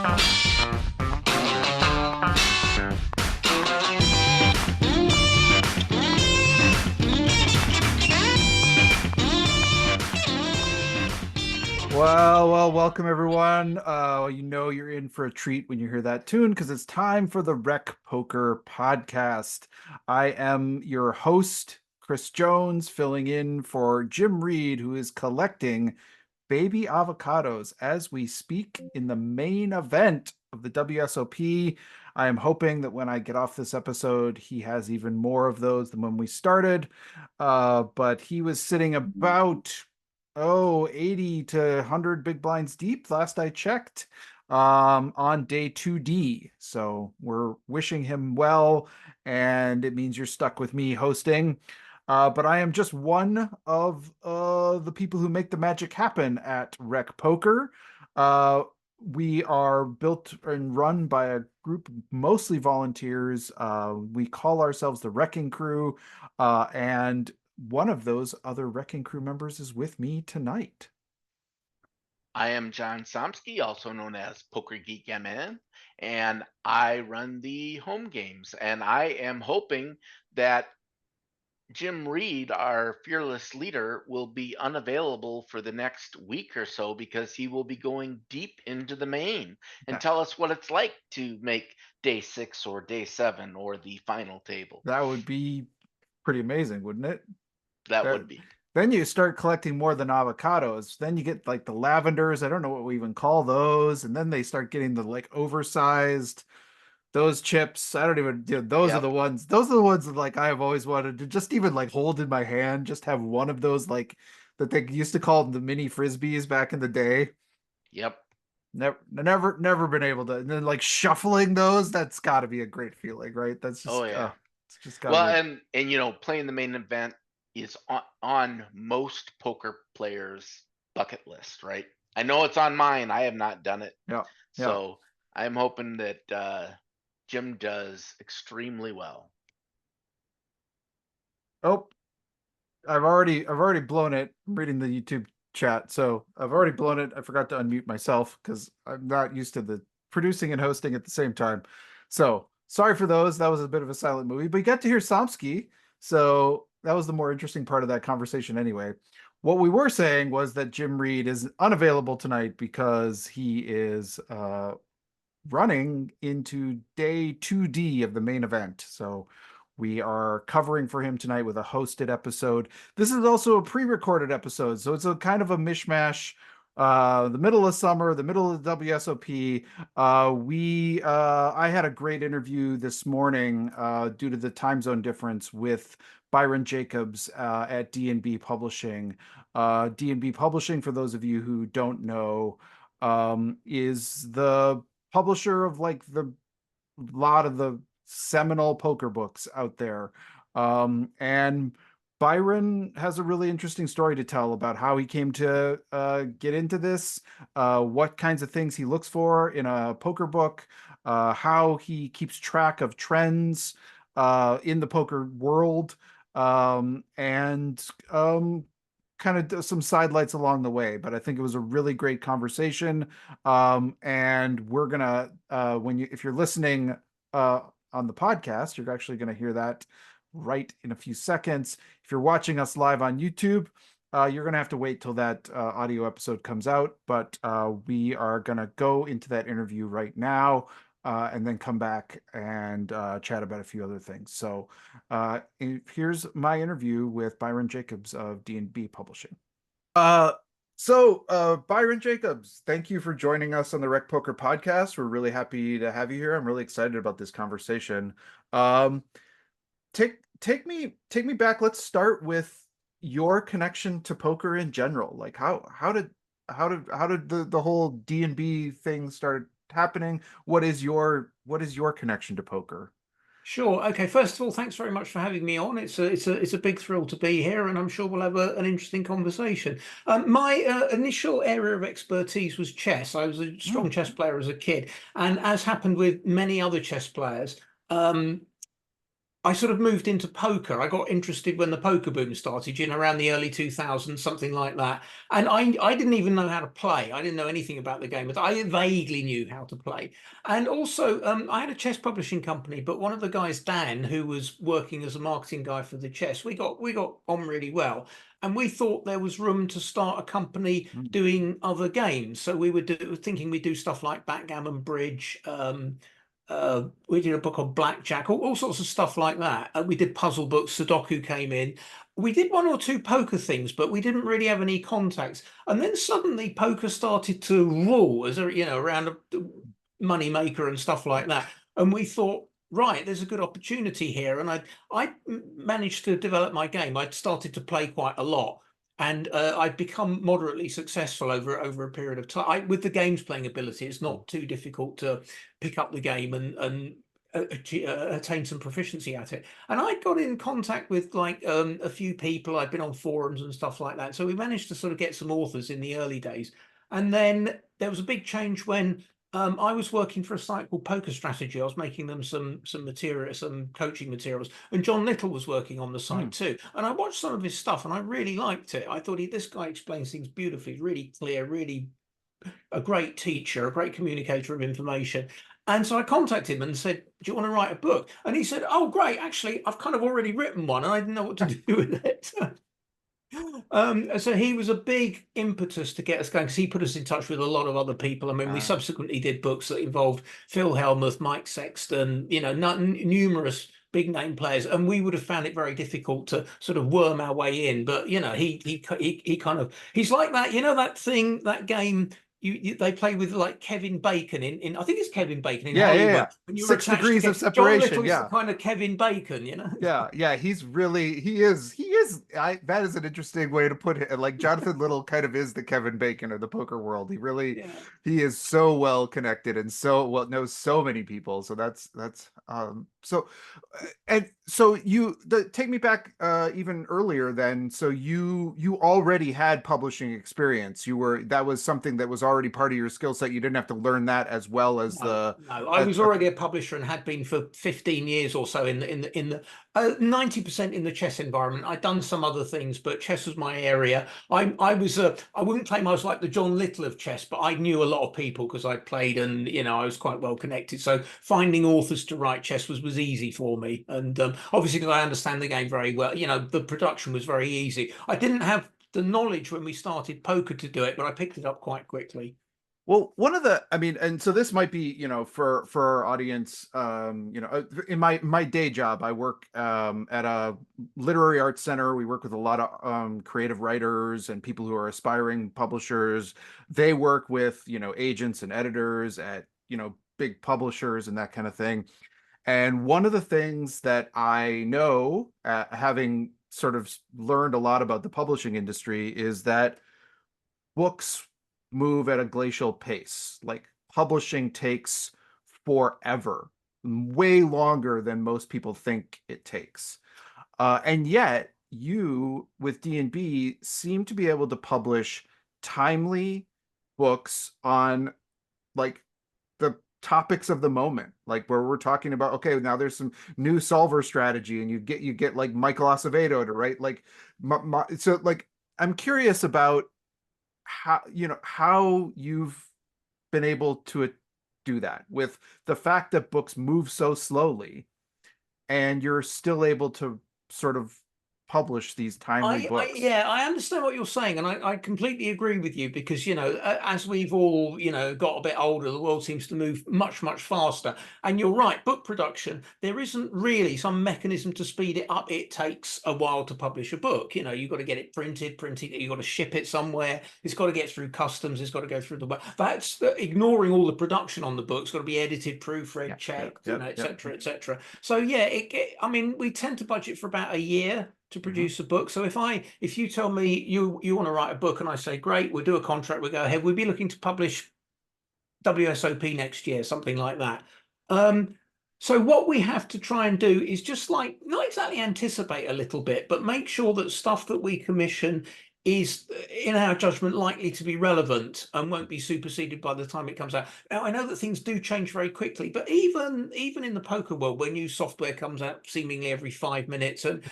Well, welcome everyone. You know you're in for a treat when you hear that tune because it's time for the Rec Poker podcast. I am your host, Chris Jones, filling in for Jim Reid, who is collecting baby avocados as we speak in the main event of the WSOP. I am hoping that when I get off this episode, he has even more of those than when we started. But he was sitting about 80 to 100 big blinds deep last I checked on day 2D. So we're wishing him well, and it means you're stuck with me hosting. But I am just one of the people who make the magic happen at Rec Poker. We are built and run by a group of mostly volunteers. We call ourselves the RECing Crew, and one of those other RECing Crew members is with me tonight. I am John Somsky, also known as Poker Geek MN, and I run the home games. And I am hoping that Jim Reid, our fearless leader, will be unavailable for the next week or so because he will be going deep into the main and tell us what it's like to make day 6 or day 7 or the final table. That would be pretty amazing, wouldn't it? That would be. Then you start collecting more than avocados. Then you get like the lavenders. I don't know what we even call those. And then they start getting the like oversized those chips. I don't even, those are the ones. Those are the ones that like I have always wanted to just even like hold in my hand, just have one of those like that they used to call them the mini frisbees back in the day. Yep. Never been able to. And then like shuffling those, that's got to be a great feeling, right? That's just it's just got. Well, and playing the main event is on most poker players' bucket list, right? I know it's on mine. I have not done it. Yeah. So I'm hoping that Jim does extremely well. Oh, I've already blown it. I'm reading the YouTube chat, so I've already blown it. I forgot to unmute myself because I'm not used to the producing and hosting at the same time. So sorry for those. That was a bit of a silent movie, but you got to hear Somsky. So that was the more interesting part of that conversation anyway. What we were saying was that Jim Reid is unavailable tonight because he is running into day 2D of the main event. So we are covering for him tonight with a hosted episode. This is also a pre-recorded episode, so it's a kind of a mishmash. The middle of summer, the middle of the WSOP. I had a great interview this morning due to the time zone difference with Byron Jacobs at D&B Publishing. D&B Publishing, for those of you who don't know, is the publisher of like the lot of the seminal poker books out there. And Byron has a really interesting story to tell about how he came to get into this, what kinds of things he looks for in a poker book, how he keeps track of trends in the poker world, and kind of some sidelights along the way. But I think it was a really great conversation. And we're gonna if you're listening on the podcast, you're actually going to hear that right in a few seconds. If you're watching us live on YouTube, you're going to have to wait till that audio episode comes out. But we are going to go into that interview right now and then come back and chat about a few other things. So here's my interview with Byron Jacobs of D&B Publishing. So Byron Jacobs, thank you for joining us on the Rec Poker podcast. We're really happy to have you here. I'm really excited about this conversation. Take me back. Let's start with your connection to poker in general. Like how did the whole D&B thing start happening? What is your connection to poker? Sure. Okay. First of all, thanks very much for having me on. It's a big thrill to be here, and I'm sure we'll have an interesting conversation. My initial area of expertise was chess. I was a strong chess player as a kid, and as happened with many other chess players, I sort of moved into poker. I got interested when the poker boom started, around the early 2000s, something like that. And I didn't even know how to play. I didn't know anything about the game, but I vaguely knew how to play. And also, I had a chess publishing company, but one of the guys, Dan, who was working as a marketing guy for the chess, we got on really well. And we thought there was room to start a company doing other games. So we were thinking we'd do stuff like backgammon, bridge, we did a book on blackjack, all sorts of stuff like that. We did puzzle books, Sudoku came in. We did one or two poker things, but we didn't really have any contacts. And then suddenly poker started to rule as around a money maker and stuff like that. And we thought, right, there's a good opportunity here. And I managed to develop my game. I'd started to play quite a lot. And I've become moderately successful over a period of time. With the games playing ability, it's not too difficult to pick up the game and attain some proficiency at it. And I got in contact with like a few people. I've been on forums and stuff like that. So we managed to sort of get some authors in the early days. And then there was a big change when I was working for a site called Poker Strategy. I was making them some material, some coaching materials, and John Little was working on the site too. And I watched some of his stuff, and I really liked it. I thought this guy explains things beautifully, really clear, really a great teacher, a great communicator of information. And so I contacted him and said, "Do you want to write a book?" And he said, "Oh, great! Actually, I've kind of already written one, and I didn't know what to do with it." So he was a big impetus to get us going because he put us in touch with a lot of other people. I mean, we subsequently did books that involved Phil Hellmuth, Mike Sexton, numerous big name players, and we would have found it very difficult to sort of worm our way in. But he kind of, he's like that, that game. They play with like Kevin Bacon in I think it's Kevin Bacon in Hollywood. Yeah. And you're 6 degrees of separation. John Little is the kind of Kevin Bacon, Yeah. He's really, he is. That is an interesting way to put it. Like Jonathan Little kind of is the Kevin Bacon of the poker world. He really, he is so well connected and so well knows so many people. So take me back even earlier then. So you already had publishing experience. That was something that was already part of your skill set. You didn't have to learn that as well as No, I was already a publisher and had been for 15 years or so in the 90% in the chess environment. I'd done some other things, but chess was my area. I wouldn't claim I was like the John Little of chess, but I knew a lot of people because I played and I was quite well connected. So finding authors to write chess was easy for me. And obviously because I understand the game very well, the production was very easy. I didn't have the knowledge when we started poker to do it, but I picked it up quite quickly. Well, and so this might be, for our audience, in my day job, I work at a literary arts center. We work with a lot of creative writers and people who are aspiring publishers. They work with, agents and editors at, big publishers and that kind of thing. And one of the things that I know, having sort of learned a lot about the publishing industry, is that books move at a glacial pace. Like publishing takes forever, way longer than most people think it takes. And yet you with D&B seem to be able to publish timely books on like the topics of the moment, like where we're talking about, okay, now there's some new solver strategy and you get like Michael Acevedo to write like so like I'm curious about how you've been able to do that with the fact that books move so slowly and you're still able to sort of publish these timely books. I understand what you're saying, and I completely agree with you because as we've all got a bit older, the world seems to move much faster. And you're right, book production, there isn't really some mechanism to speed it up. It takes a while to publish a book. You've got to get it printed, you've got to ship it somewhere. It's got to get through customs. It's got to go through that's ignoring all the production on the book. It's got to be edited, proofread, checked, etc. So I mean, we tend to budget for about a year to produce a book. So if you tell me you want to write a book and I say, great, we'll do a contract, we'll go ahead, we'll be looking to publish WSOP next year, something like that. So what we have to try and do is just like, not exactly anticipate a little bit, but make sure that stuff that we commission is, in our judgment, likely to be relevant and won't be superseded by the time it comes out. Now, I know that things do change very quickly, but even in the poker world, where new software comes out seemingly every 5 minutes, and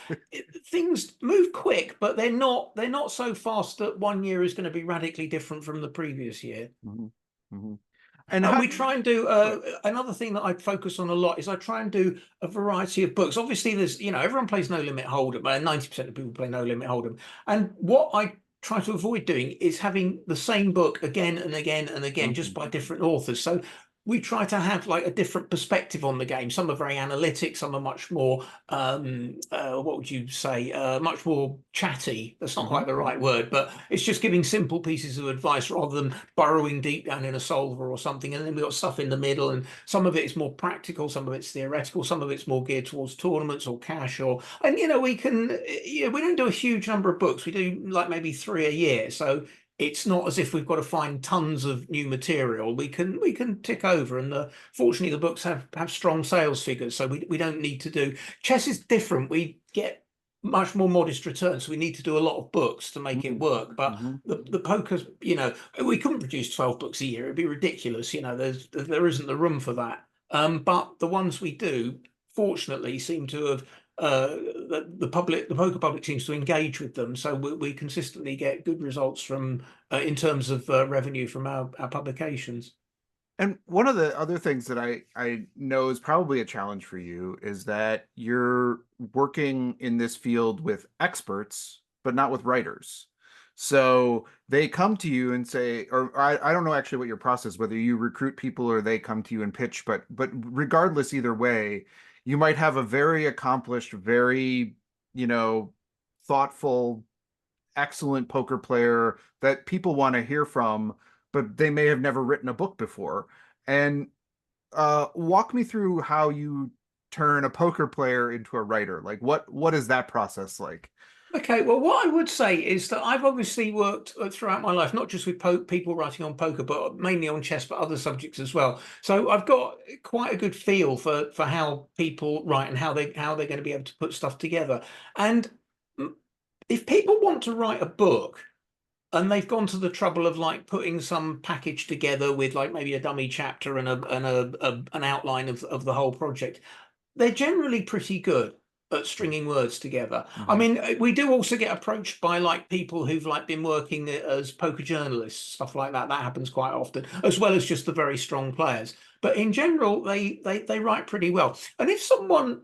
things move quick, but they're not so fast that 1 year is going to be radically different from the previous year. And And we try and do another thing that I focus on a lot is I try and do a variety of books. Obviously, there's, everyone plays No Limit Hold'em, but 90% of people play No Limit Hold'em. And what I try to avoid doing is having the same book again and again and again, just by different authors. So we try to have like a different perspective on the game. Some are very analytic, some are much more, what would you say, much more chatty. That's not quite the right word, but it's just giving simple pieces of advice rather than burrowing deep down in a solver or something. And then we've got stuff in the middle, and some of it is more practical, some of it's theoretical, some of it's more geared towards tournaments or cash, and we don't do a huge number of books. We do like maybe 3 a year. So it's not as if we've got to find tons of new material. We can tick over, and fortunately the books have strong sales figures, so we don't need to do. Chess is different. We get much more modest returns, so we need to do a lot of books to make it work. But the poker's, we couldn't produce 12 books a year. It'd be ridiculous. There isn't the room for that. But the ones we do, fortunately, seem to have the poker public seems to engage with them, so we consistently get good results from in terms of revenue from our publications. And one of the other things that I know is probably a challenge for you is that you're working in this field with experts, but not with writers. So they come to you and say, or I don't know actually what your process, whether you recruit people or they come to you and pitch, but regardless, either way, you might have a very accomplished, very, thoughtful, excellent poker player that people want to hear from, but they may have never written a book before. And walk me through how you turn a poker player into a writer. Like what is that process like? Okay, well, what I would say is that I've obviously worked throughout my life, not just with people writing on poker, but mainly on chess, but other subjects as well. So I've got quite a good feel for how people write and how they're going to be able to put stuff together. And if people want to write a book, and they've gone to the trouble of like putting some package together with like maybe a dummy chapter and an outline of the whole project, they're generally pretty good at stringing words together. I mean, we do also get approached by like people who've like been working as poker journalists, stuff like that. That happens quite often, as well as just the very strong players. But in general, they write pretty well. And if someone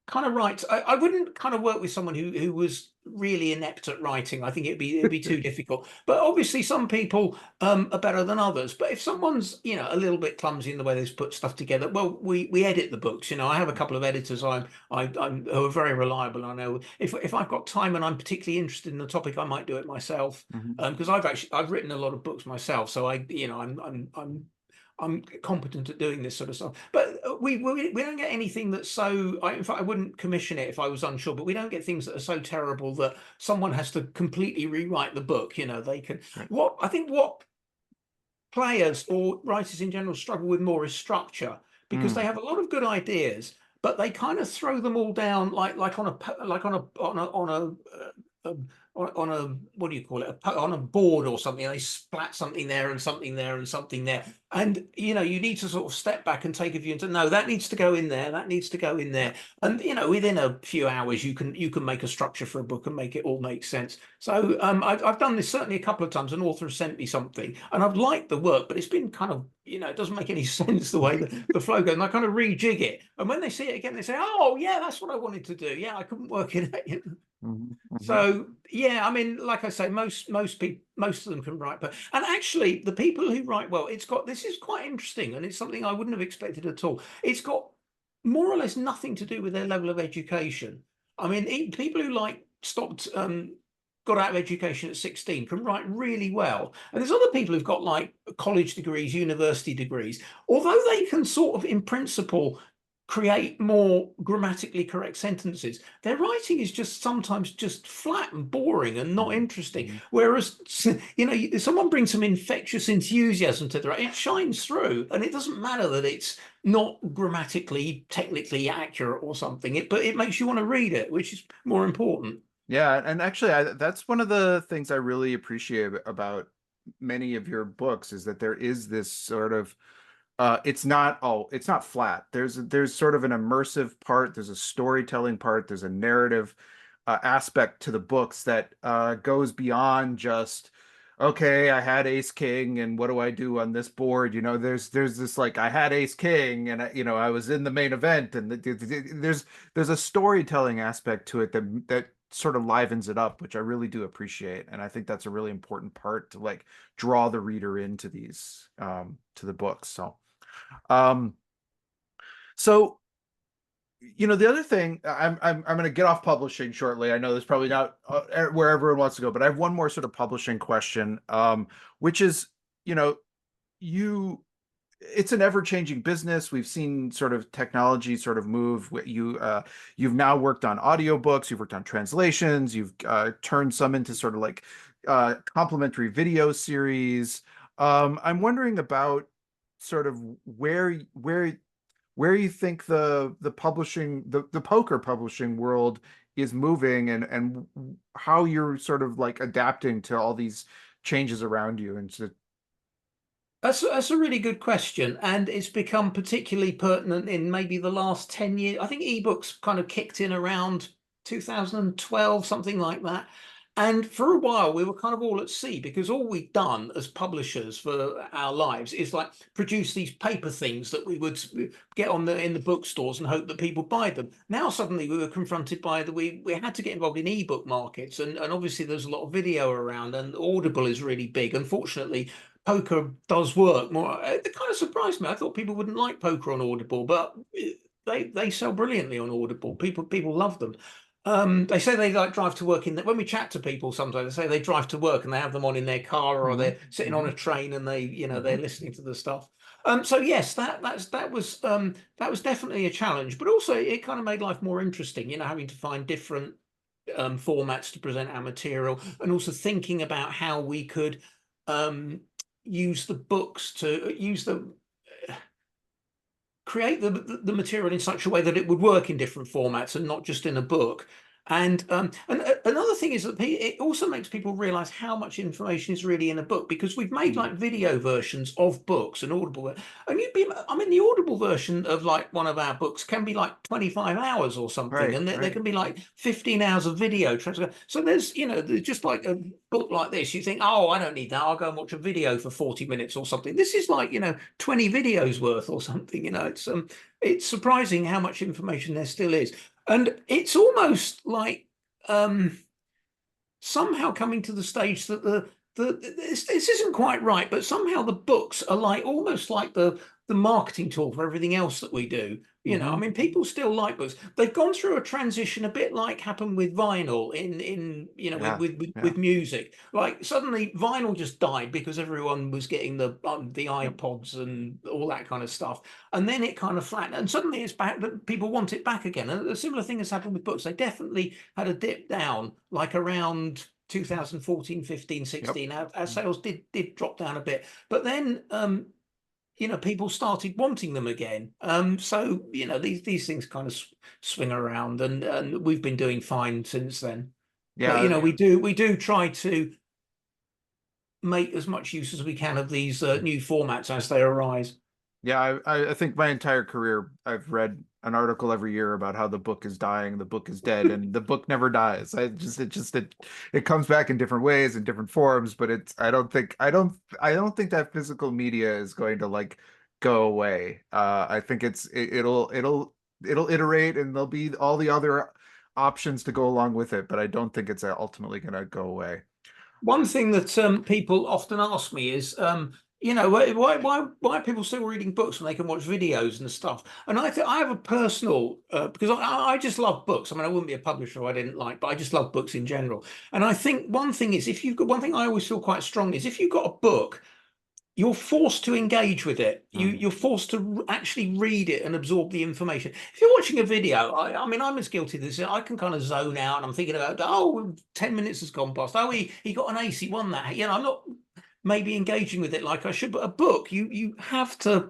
kind of writes, I wouldn't kind of work with someone who was really inept at writing. I think it'd be too difficult. But obviously some people are better than others. But if someone's a little bit clumsy in the way they put stuff together, well, we edit the books. I have a couple of editors I'm who are very reliable. I know if I've got time and I'm particularly interested in the topic, I might do it myself, because I've written a lot of books myself, so I'm competent at doing this sort of stuff. But we don't get anything that's so. In fact, I wouldn't commission it if I was unsure. But we don't get things that are so terrible that someone has to completely rewrite the book. They can. Right. What players or writers in general struggle with more is structure, because they have a lot of good ideas, but they kind of throw them all down like on a what do you call it, on a board or something. They splat something there and something there and something there, and you need to sort of step back and take a view and say, no, that needs to go in there, that needs to go in there, and within a few hours you can make a structure for a book and make it all make sense. So I've done this certainly a couple of times. An author has sent me something and I've liked the work, but it's been kind of it doesn't make any sense the way the flow goes, and I kind of rejig it, and when they see it again they say, oh yeah, that's what I wanted to do. Yeah, I couldn't work it out. So yeah, I mean, like I say, most people, most of them can write, but and actually the people who write well, this is quite interesting, and it's something I wouldn't have expected at all. It's got more or less nothing to do with their level of education. I mean, people who got out of education at 16 can write really well, and there's other people who've got like college degrees, university degrees, although they can sort of in principle create more grammatically correct sentences. Their writing is just sometimes just flat and boring and not interesting. Whereas, someone brings some infectious enthusiasm to the writing, it shines through, and it doesn't matter that it's not grammatically, technically accurate or something. But it makes you want to read it, which is more important. Yeah, and actually, that's one of the things I really appreciate about many of your books is that there is this sort of it's not flat. There's sort of an immersive part, there's a storytelling part, there's a narrative aspect to the books that goes beyond just okay, I had ace king and what do I do on this board? You know, there's this like I had ace king and I was in the main event and there's a storytelling aspect to it that sort of livens it up, which I really do appreciate. And I think that's a really important part to like draw the reader into these to the books. Um, so the other thing, I'm going to get off publishing shortly. I know there's probably not where everyone wants to go, but I have one more sort of publishing question, which is, you know, you it's an ever-changing business. We've seen sort of technology sort of move. You've now worked on audiobooks, you've worked on translations, you've turned some into sort of like complementary video series. I'm wondering about sort of where you think the publishing the poker publishing world is moving and how you're sort of like adapting to all these changes around you and so. That's a really good question, and it's become particularly pertinent in maybe the last 10 years. I think ebooks kind of kicked in around 2012, something like that. And for a while, we were kind of all at sea because all we'd done as publishers for our lives is like produce these paper things that we would get in the bookstores and hope that people buy them. Now suddenly we were confronted by we had to get involved in ebook markets, and obviously there's a lot of video around, and Audible is really big. Unfortunately, poker does work more. It kind of surprised me. I thought people wouldn't like poker on Audible, but they sell brilliantly on Audible. People love them. They say they like drive to work when we chat to people, sometimes they say they drive to work and they have them on in their car or they're sitting on a train and they're listening to the stuff. So yes, that was definitely a challenge, but also it kind of made life more interesting, having to find different formats to present our material, and also thinking about how we could use the books to create the material in such a way that it would work in different formats and not just in a book. And another thing is that it also makes people realize how much information is really in a book, because we've made like video versions of books and Audible. And the Audible version of like one of our books can be like 25 hours or something, Right, and there right. can be like 15 hours of video transfer. So there's just like a book like this, you think, oh, I don't need that, I'll go and watch a video for 40 minutes or something. This is like 20 videos worth or something. It's surprising how much information there still is. And it's almost like somehow coming to the stage that this isn't quite right, but somehow the books are like almost like the marketing tool for everything else that we do. I mean, people still like books. They've gone through a transition, a bit like happened with vinyl with music. Like suddenly vinyl just died because everyone was getting the iPods and all that kind of stuff, and then it kind of flattened, and suddenly it's back that people want it back again. And a similar thing has happened with books. They definitely had a dip down, like around 2014, 15, 16. Our sales did drop down a bit, but then people started wanting them again. So these things kind of swing around, and we've been doing fine since then. But we do try to make as much use as we can of these new formats as they arise. Yeah, I think my entire career I've read an article every year about how the book is dying, the book is dead, and the book never dies. It comes back in different ways, in different forms, but I don't think that physical media is going to like go away. I think it'll iterate and there'll be all the other options to go along with it, but I don't think it's ultimately going to go away. One thing that people often ask me is, why are people still reading books when they can watch videos and stuff? And I have a personal because I just love books. I mean, I wouldn't be a publisher if I didn't but I just love books in general. And I think one thing is, one thing I always feel quite strongly is if you've got a book, you're forced to engage with it. You're forced to actually read it and absorb the information. If you're watching a video, I mean, I'm as guilty of this. I can kind of zone out and I'm thinking about, 10 minutes has gone past. Oh, he got an ace, he won that. I'm not maybe engaging with it like I should. But a book, you have to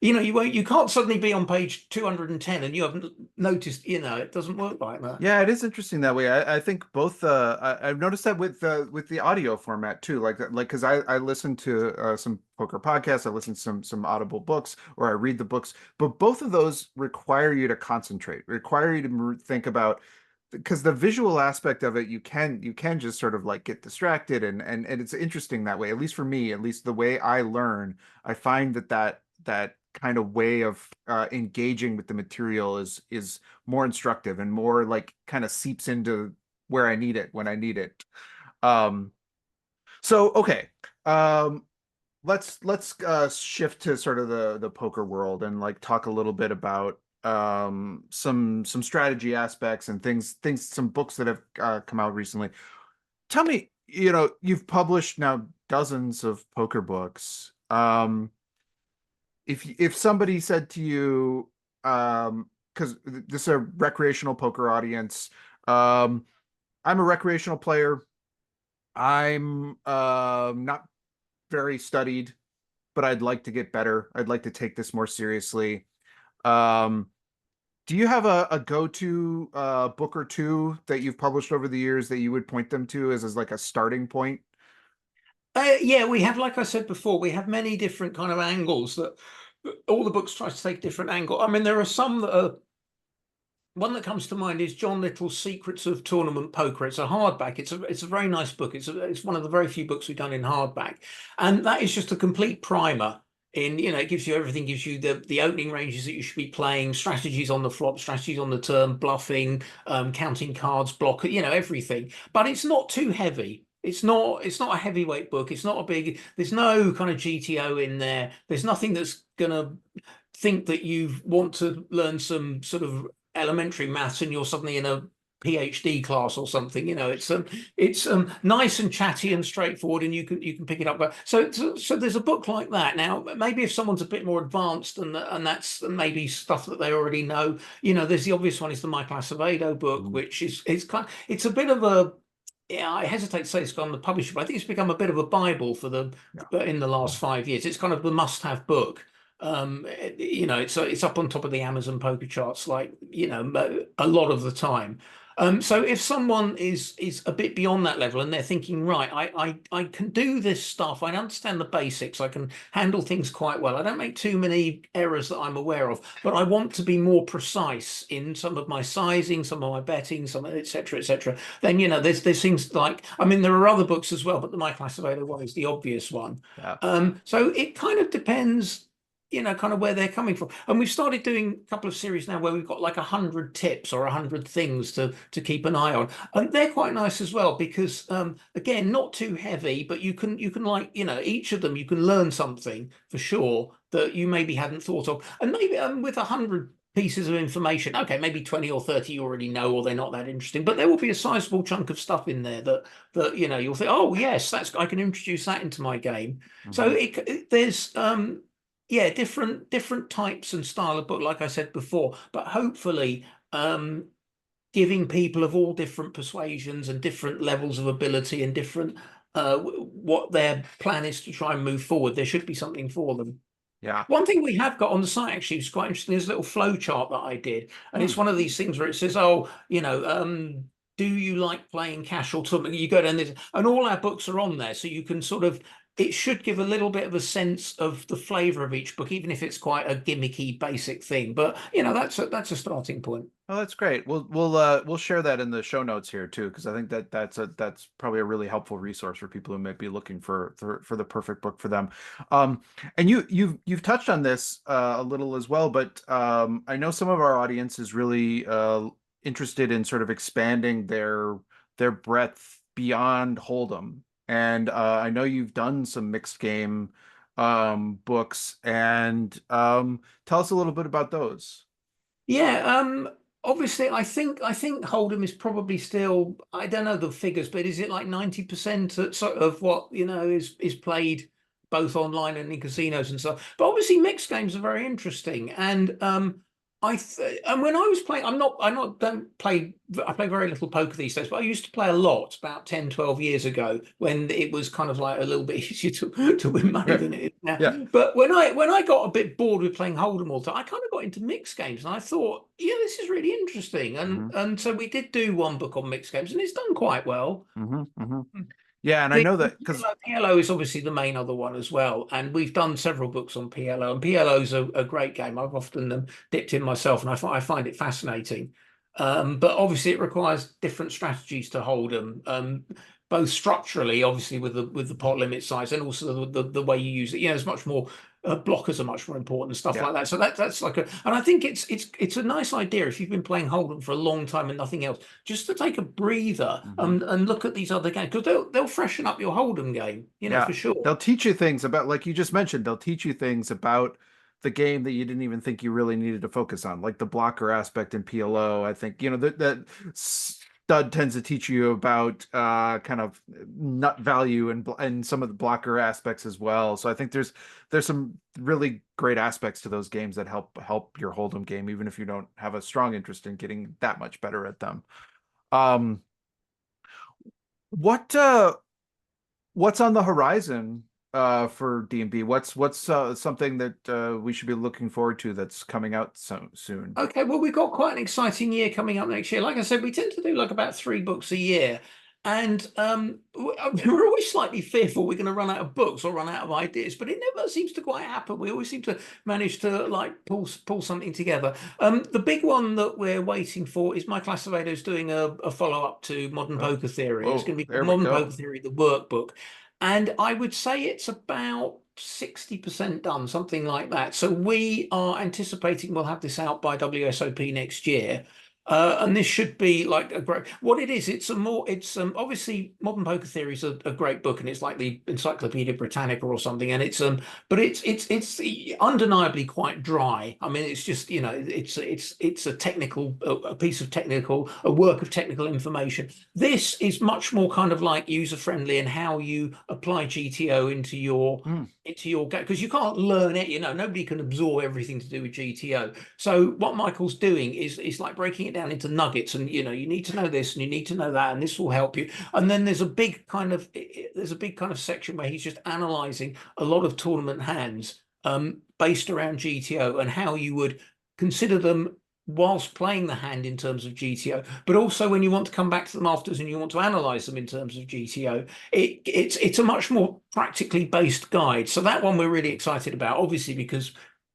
you can't suddenly be on page 210 and you haven't noticed, it doesn't work like that. Yeah, it is interesting that way. I think both I've noticed that with the audio format too. Like because I listen to some poker podcasts, I listen to some Audible books, or I read the books, but both of those require you to concentrate, require you to think about, because the visual aspect of it, you can just sort of like get distracted, and it's interesting that way. At least for me, at least the way I learn, I find that kind of way of engaging with the material is more instructive and more like kind of seeps into where I need it when I need it. Um, so okay, um, let's shift to sort of the poker world and like talk a little bit about some strategy aspects and things some books that have come out recently. Tell me, you've published now dozens of poker books. If somebody said to you, because this is a recreational poker audience, I'm a recreational player. I'm not very studied, but I'd like to get better. I'd like to take this more seriously. Um, do you have a go-to book or two that you've published over the years that you would point them to as like a starting point? Yeah, we have, like I said before, we have many different kind of angles that all the books try to take a different angle. I mean, there are some that are. One that comes to mind is John Little's Secrets of Tournament Poker. It's a hardback. It's a very nice book. It's one of the very few books we've done in hardback, and that is just a complete primer. It gives you everything. Gives you the opening ranges that you should be playing, strategies on the flop, strategies on the turn, bluffing, counting cards, block. Everything. But it's not too heavy. It's not a heavyweight book. It's not a big. There's no kind of GTO in there. There's nothing that's gonna think that you want to learn some sort of elementary maths and you're suddenly in a PhD class or something. It's nice and chatty and straightforward, and you can pick it up. But so there's a book like that. Now maybe if someone's a bit more advanced and that's maybe stuff that they already know, there's the obvious one is the Michael Acevedo book, which it's a bit of a, yeah, I hesitate to say it's gone the publisher, but I think it's become a bit of a Bible for them in the last 5 years. It's kind of the must-have book. It's up on top of the Amazon poker charts, like, a lot of the time. So if someone is a bit beyond that level and they're thinking, right, I can do this stuff, I understand the basics, I can handle things quite well, I don't make too many errors that I'm aware of, but I want to be more precise in some of my sizing, some of my betting, some et cetera, then there's things like, I mean, there are other books as well, but the Michael Acevedo one is the obvious one. So it kind of depends, kind of where they're coming from. And we've started doing a couple of series now where we've got like 100 tips or 100 things to keep an eye on. And they're quite nice as well because, again, not too heavy, but you can like, each of them, you can learn something for sure that you maybe hadn't thought of. And maybe with 100 pieces of information, okay, maybe 20 or 30 you already know, or they're not that interesting, but there will be a sizable chunk of stuff in there that you'll think, oh yes, I can introduce that into my game. So there's different types and style of book, like I said before, but hopefully giving people of all different persuasions and different levels of ability and different what their plan is to try and move forward, there should be something for them. Yeah. One thing we have got on the site actually is quite interesting. There's a little flow chart that I did, and it's one of these things where it says, do you like playing cash or something? You go down this, and all our books are on there, so you can sort of, it should give a little bit of a sense of the flavor of each book, even if it's quite a gimmicky basic thing. But that's a starting point. Oh, that's great. We'll share that in the show notes here too, because I think that's probably a really helpful resource for people who might be looking for the perfect book for them. And you've touched on this a little as well, but I know some of our audience is really interested in sort of expanding their breadth beyond Hold'em. And I know you've done some mixed game books, and tell us a little bit about those. Yeah, obviously, I think Hold'em is probably still, I don't know the figures, but is it like 90% sort of what is played both online and in casinos and stuff? But obviously, mixed games are very interesting, and And when I was playing, I play very little poker these days, but I used to play a lot about 10, 12 years ago when it was kind of like a little bit easier to win money than it is now. Yeah. But when I got a bit bored with playing Hold'em all the time, I kind of got into mixed games, and I thought, yeah, this is really interesting. And so we did do one book on mixed games, and it's done quite well. Yeah, and I know that because PLO is obviously the main other one as well, and we've done several books on PLO, and PLO is a great game. I've often dipped in myself, and I find it fascinating. But obviously, it requires different strategies to hold them, both structurally, obviously with the pot limit size, and also the way you use it. Yeah, there's much more. Blockers are much more important and stuff like that. So that's like and I think it's a nice idea if you've been playing Hold'em for a long time and nothing else, just to take a breather and look at these other games, because they'll freshen up your Hold'em game, for sure. They'll teach you things about, like you just mentioned, they'll teach you things about the game that you didn't even think you really needed to focus on, like the blocker aspect in PLO. I think that Stud tends to teach you about kind of nut value and some of the blocker aspects as well. So I think there's some really great aspects to those games that help your Hold'em game, even if you don't have a strong interest in getting that much better at them. What's on the horizon for D&B? What's something that we should be looking forward to that's coming out soon? Okay, well, we've got quite an exciting year coming up next year. Like I said, we tend to do like about 3 books a year. And we're always slightly fearful we're going to run out of books or run out of ideas, but it never seems to quite happen. We always seem to manage to like pull something together. The big one that we're waiting for is Michael Acevedo's doing a follow-up to Modern Poker Theory. It's going to be Modern Poker Theory, the workbook. And I would say it's about 60% done, something like that. So we are anticipating we'll have this out by WSOP next year. And this should be like a great, what it is, it's obviously Modern Poker Theory is a great book, and it's like the Encyclopedia Britannica or something, and but it's undeniably quite dry. I mean, it's just, it's a technical, a piece of technical, a work of technical information. This is much more kind of like user friendly and how you apply GTO into your game, because you can't learn it, nobody can absorb everything to do with GTO. So what Michael's doing is like breaking it down into nuggets, and you need to know this and you need to know that, and this will help you. And then there's a big kind of section where he's just analyzing a lot of tournament hands based around GTO and how you would consider them whilst playing the hand in terms of GTO, but also when you want to come back to them afterwards and you want to analyze them in terms of GTO. It's a much more practically based guide. So that one we're really excited about, obviously, because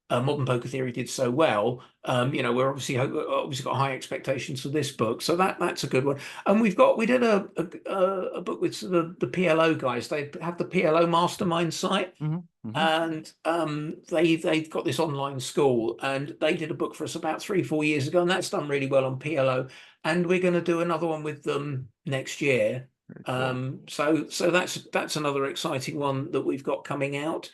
Modern Poker Theory did so well. We're obviously got high expectations for this book, so that's a good one. And we did a book with the PLO guys. They have the PLO Mastermind site, and they've got this online school, and they did a book for us about 3-4 years ago, and that's done really well on PLO. And we're going to do another one with them next year. Cool. So that's another exciting one that we've got coming out.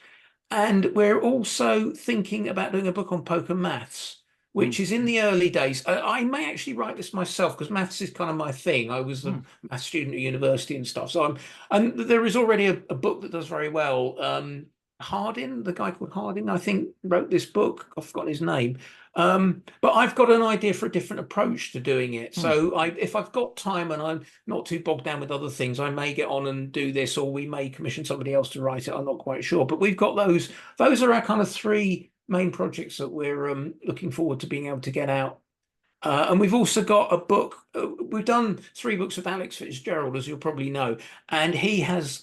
And we're also thinking about doing a book on poker maths, which is in the early days. I may actually write this myself, because maths is kind of my thing. I was a math student at university and stuff. So and there is already a book that does very well. Hardin, the guy called Hardin, I think, wrote this book. I've forgotten his name. But I've got an idea for a different approach to doing it. So if I've got time and I'm not too bogged down with other things, I may get on and do this, or we may commission somebody else to write it. I'm not quite sure. But we've got those. Those are our kind of 3 main projects that we're looking forward to being able to get out. And we've also got a book. We've done 3 books with Alex Fitzgerald, as you'll probably know, and he has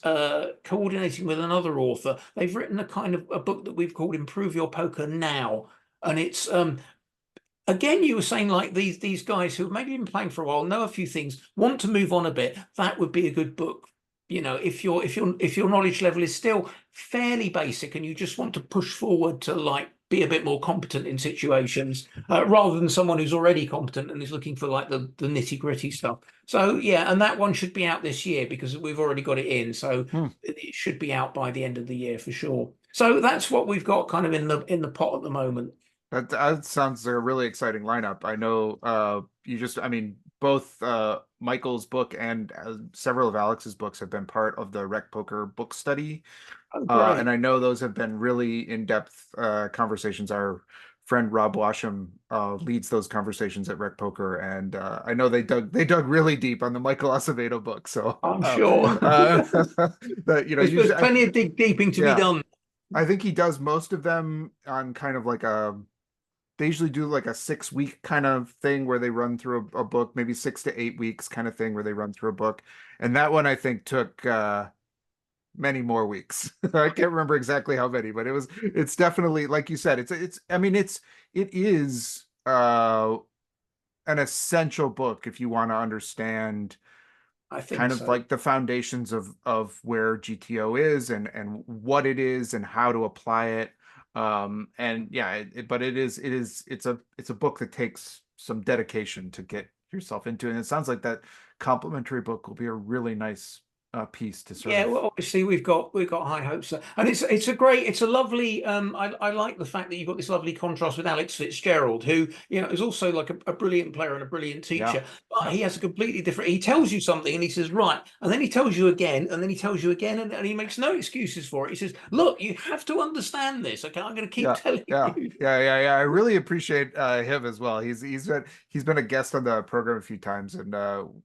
coordinating with another author. They've written a kind of a book that we've called Improve Your Poker Now. And it's again, you were saying, like, these guys who have maybe been playing for a while, know a few things, want to move on a bit. That would be a good book. If your knowledge level is still fairly basic and you just want to push forward to like be a bit more competent in situations, rather than someone who's already competent and is looking for like the nitty gritty stuff. So yeah, and that one should be out this year because we've already got it in. So it should be out by the end of the year for sure. So that's what we've got kind of in the pot at the moment. That sounds like a really exciting lineup. I know both Michael's book and several of Alex's books have been part of the RecPoker book study. And I know those have been really in-depth conversations. Our friend Rob Washam leads those conversations at RecPoker, and I know they dug really deep on the Michael Acevedo book. So I'm sure. that There's usually, plenty of deeping to be yeah, done. I think he does most of them on kind of like they usually do like a 6 week kind of thing where they run through a book, maybe 6 to 8 weeks kind of thing where they run through a book. And that one I think took many more weeks. I can't remember exactly how many, but it's definitely, like you said, I mean, it is an essential book if you want to understand I think kind of so. like the foundations of where GTO is and what it is and how to apply it. And yeah, but it's a book that takes some dedication to get yourself into. And it sounds like that complimentary book will be a really nice piece to sort Yeah, of. well, obviously we've got high hopes, and it's a lovely. I like the fact that you've got this lovely contrast with Alex Fitzgerald, who is also like a brilliant player and a brilliant Yeah. teacher, but Yeah. he has a completely different. He tells you something and he says right, and then he tells you again, and then he tells you again, and he makes no excuses for it. He says, "Look, you have to understand this. Okay, I'm going to keep telling Yeah. you." Yeah. I really appreciate him as well. He's been a guest on the program a few times, and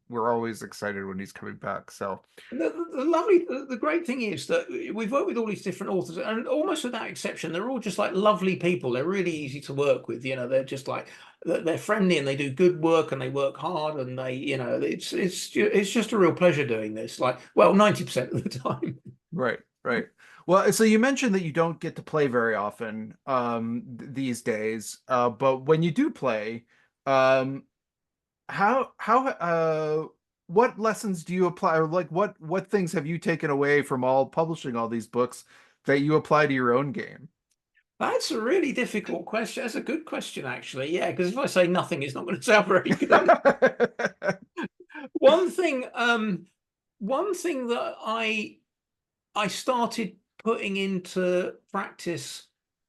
we're always excited when he's coming back. So The great thing is that we've worked with all these different authors, and almost without exception, they're all just like lovely people. They're really easy to work with. They're just like they're friendly and they do good work and they work hard and it's just a real pleasure doing this. Like, well, 90% of the time. right. Well, so you mentioned that you don't get to play very often these days, but when you do play, um, how what lessons do you apply, or like what things have you taken away from all publishing all these books that you apply to your own game? That's a really difficult question. That's a good question, actually. Yeah, because if I say nothing, it's not going to sound very good. One thing, that I started putting into practice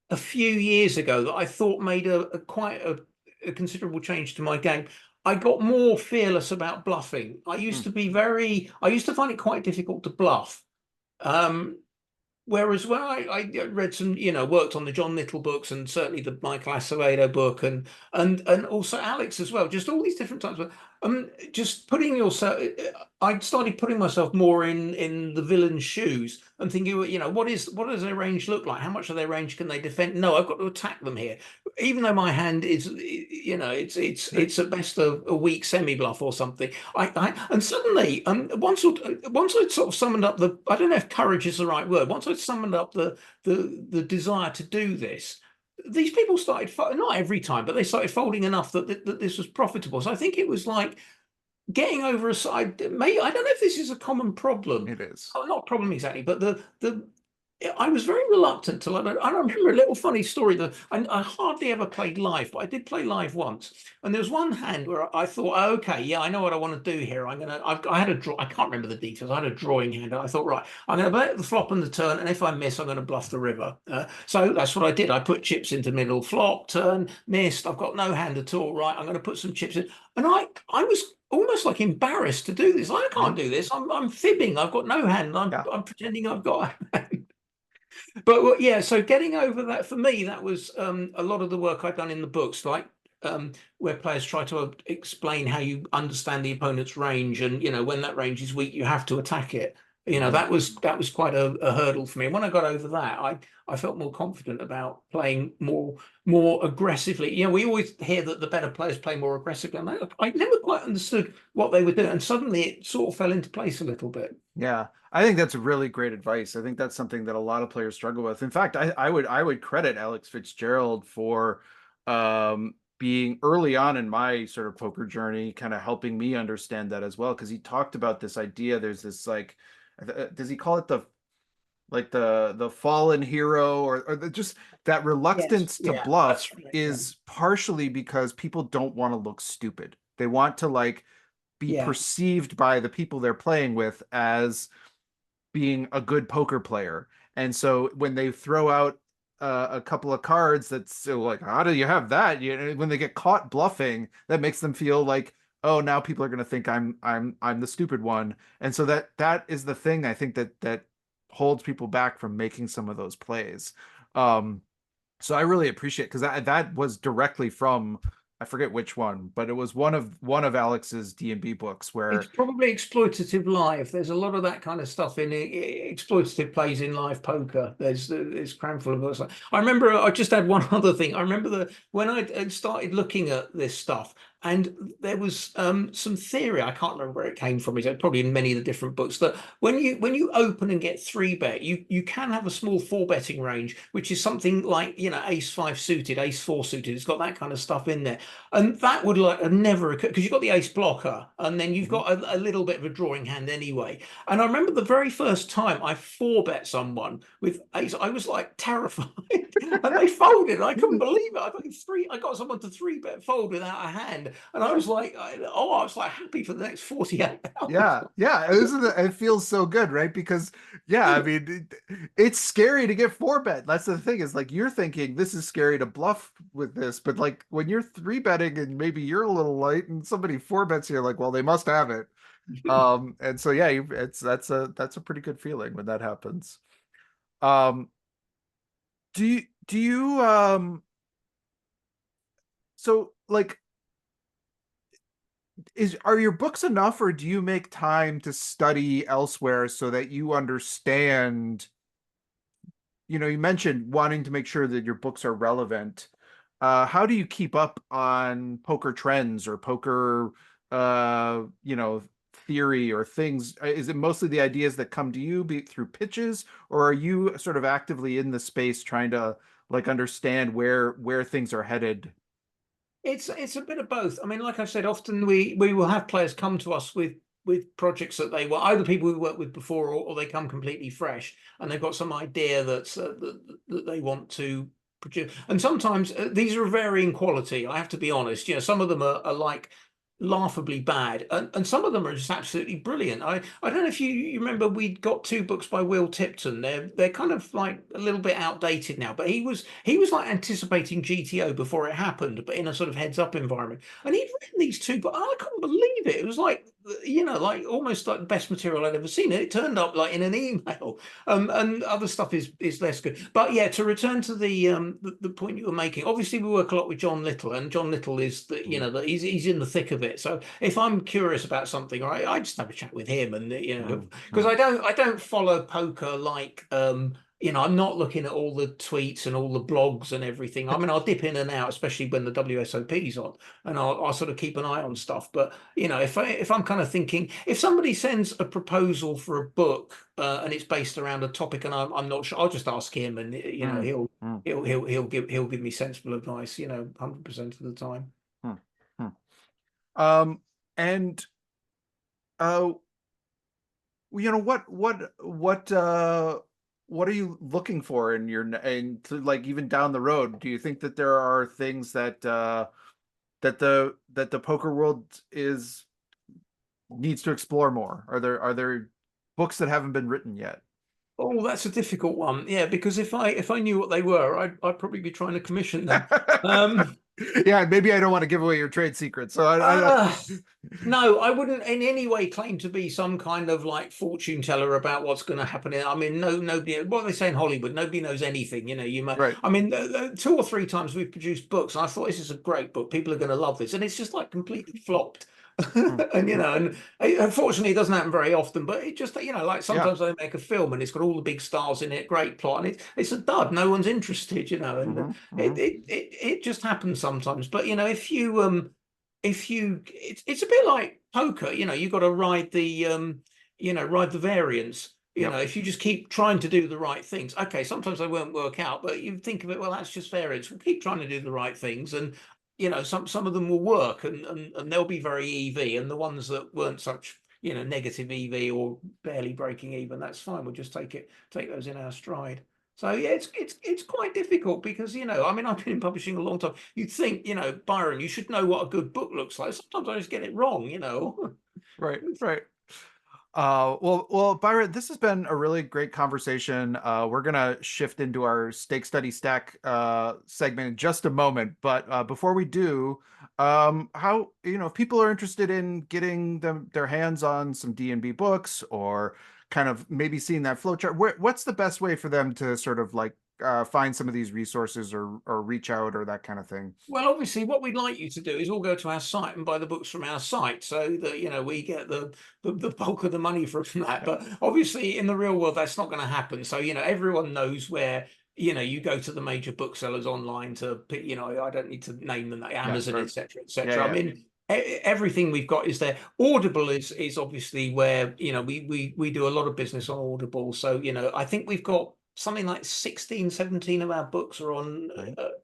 a few years ago that I thought made quite a considerable change to my game. I got more fearless about bluffing. I used to find it quite difficult to bluff. Whereas when I read some, worked on the John Little books and certainly the Michael Acevedo book and also Alex as well, just all these different types of just putting yourself, I started putting myself more in the villain's shoes and thinking, what does their range look like? How much of their range can they defend? No, I've got to attack them here, even though my hand is, it's at best a weak semi bluff or something. And suddenly, once I'd sort of summoned up I don't know if courage is the right word. Once I'd summoned up the desire to do this, these people started, not every time, but they started folding enough that this was profitable. So I think it was like getting over a side. I don't know if this is a common problem. It is. Oh, not problem exactly, but I was very reluctant to learn. I remember a little funny story that I hardly ever played live, but I did play live once. And there was one hand where I thought, oh, okay, yeah, I know what I want to do here. I had a draw. I can't remember the details. I had a drawing hand. I thought, right, I'm going to bet the flop and the turn, and if I miss, I'm going to bluff the river. So that's what I did. I put chips into middle, flop, turn, missed. I've got no hand at all. Right, I'm going to put some chips in, and I was almost like embarrassed to do this. I can't do this. I'm fibbing. I've got no hand. I'm pretending I've got a hand. But yeah, so getting over that, for me, that was a lot of the work I've done in the books, like where players try to explain how you understand the opponent's range, and when that range is weak, you have to attack it. That was quite a hurdle for me. And when I got over that, I felt more confident about playing more aggressively. We always hear that the better players play more aggressively, and I never quite understood what they were doing, and suddenly it sort of fell into place a little bit. Yeah, I think that's really great advice. I think that's something that a lot of players struggle with. In fact, I would credit Alex Fitzgerald for being early on in my sort of poker journey, kind of helping me understand that as well. Because he talked about this idea. There's this like, does he call it the fallen hero, or just that reluctance to bluff Right, is partially because people don't want to look stupid. They want to like be perceived by the people they're playing with as being a good poker player. And so when they throw out a couple of cards that's so like, how do you have that? When they get caught bluffing, that makes them feel like, oh, now people are going to think I'm the stupid one. And so that is the thing I think that holds people back from making some of those plays. So I really appreciate, because that was directly from, I forget which one, but it was one of Alex's D&B books It's where probably exploitative live. There's a lot of that kind of stuff in it. Exploitative plays in live poker. There's cram full of books. I remember I just had one other thing. I remember when I started looking at this stuff, and there was some theory. I can't remember where it came from. It's probably in many of the different books that when you open and get 3-bet, you can have a small 4-betting range, which is something like ace 5 suited, ace 4 suited. It's got that kind of stuff in there. And that would like have never occurred because you've got the ace blocker and then you've got a little bit of a drawing hand anyway. And I remember the very first time I 4-bet someone with ace, I was like terrified and they folded. I couldn't believe it. I got someone to 3-bet fold without a hand. And I was like, I was like happy for the next 48 hours. yeah, it feels so good, right? Because I mean, it's scary to get 4-bet. That's the thing, is like you're thinking this is scary to bluff with this, but like when you're 3-betting and maybe you're a little light and somebody 4-bets, you're like, well, they must have it. And so that's a pretty good feeling when that happens. Do you so like, are your books enough, or do you make time to study elsewhere so that you understand, you mentioned wanting to make sure that your books are relevant. How do you keep up on poker trends or poker theory or things? Is it mostly the ideas that come to you through pitches, or are you sort of actively in the space trying to like understand where things are headed? It's a bit of both. I mean, like I said, often we will have players come to us with projects that they were either people we worked with before, or they come completely fresh and they've got some idea that's that they want to produce. And sometimes these are varying quality. I have to be honest. Some of them are like laughably bad, and some of them are just absolutely brilliant. I don't know if you remember, we got 2 books by Will Tipton. They're kind of like a little bit outdated now, but he was like anticipating GTO before it happened, but in a sort of heads up environment. And he'd written these 2, but I couldn't believe it. It was like like almost like the best material I'd ever seen. It turned up like in an email. And other stuff is less good. But yeah, to return to the point you were making, obviously we work a lot with John Little, and John Little is that that he's in the thick of it. So if I'm curious about something, I just have a chat with him, and because I don't follow poker like I'm not looking at all the tweets and all the blogs and everything. I mean, I'll dip in and out, especially when the WSOP's on, and I'll sort of keep an eye on stuff. But if I'm kind of thinking, if somebody sends a proposal for a book and it's based around a topic and I'm not sure, I'll just ask him, and he'll give me sensible advice. 100% of the time. And what are you looking for in like even down the road? Do you think that there are things that the poker world needs to explore more? Are there books that haven't been written yet? Oh, that's a difficult one. Yeah, because if I knew what they were, I'd probably be trying to commission them. Yeah, maybe I don't want to give away your trade secrets. So no, I wouldn't in any way claim to be some kind of like fortune teller about what's going to happen. I mean, nobody. What they say in Hollywood, nobody knows anything. You might. Right. I mean, 2 or 3 times we've produced books, and I thought this is a great book. People are going to love this, and it's just like completely flopped. And and unfortunately it doesn't happen very often, but it just like sometimes they make a film and it's got all the big stars in it, great plot, and it's a dud, no one's interested, and it just happens sometimes. But if you it's a bit like poker, you got to ride the ride the variance. If you just keep trying to do the right things, okay, sometimes they won't work out, but you think of it, well, that's just variance. We'll keep trying to do the right things, and some of them will work, and they'll be very EV, and the ones that weren't such negative EV or barely breaking even, that's fine. We'll just take those in our stride. So yeah, it's quite difficult because I mean, I've been in publishing a long time. You'd think Byron, you should know what a good book looks like. Sometimes I just get it wrong. Right. Well, Byron, this has been a really great conversation. We're gonna shift into our stake study stack segment in just a moment, but before we do, how if people are interested in getting their hands on some D&B books, or kind of maybe seeing that flowchart, what's the best way for them to sort of like find some of these resources or reach out or that kind of thing? Well, obviously, what we'd like you to do is all go to our site and buy the books from our site, so that we get the bulk of the money from that. But obviously, in the real world, that's not going to happen. So everyone knows where you go to the major booksellers online to pick. I don't need to name them, like Amazon, etc., etc. I mean, everything we've got is there. Audible is obviously where we do a lot of business on Audible. So I think we've got something like 16, 17 of our books are on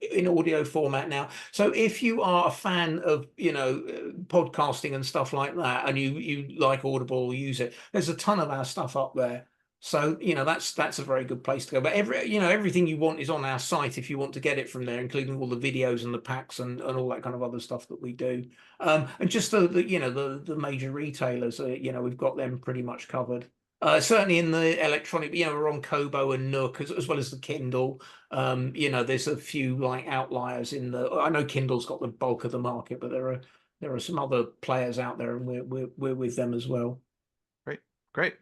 in audio format now. So if you are a fan of podcasting and stuff like that, and you like Audible, use it, there's a ton of our stuff up there. So that's a very good place to go. But everything you want is on our site if you want to get it from there, including all the videos and the packs and all that kind of other stuff that we do. And just the major retailers, we've got them pretty much covered. Certainly in the electronic, we're on Kobo and Nook as well as the Kindle. There's a few like outliers in the. I know Kindle's got the bulk of the market, but there are some other players out there, and we're with them as well. Great.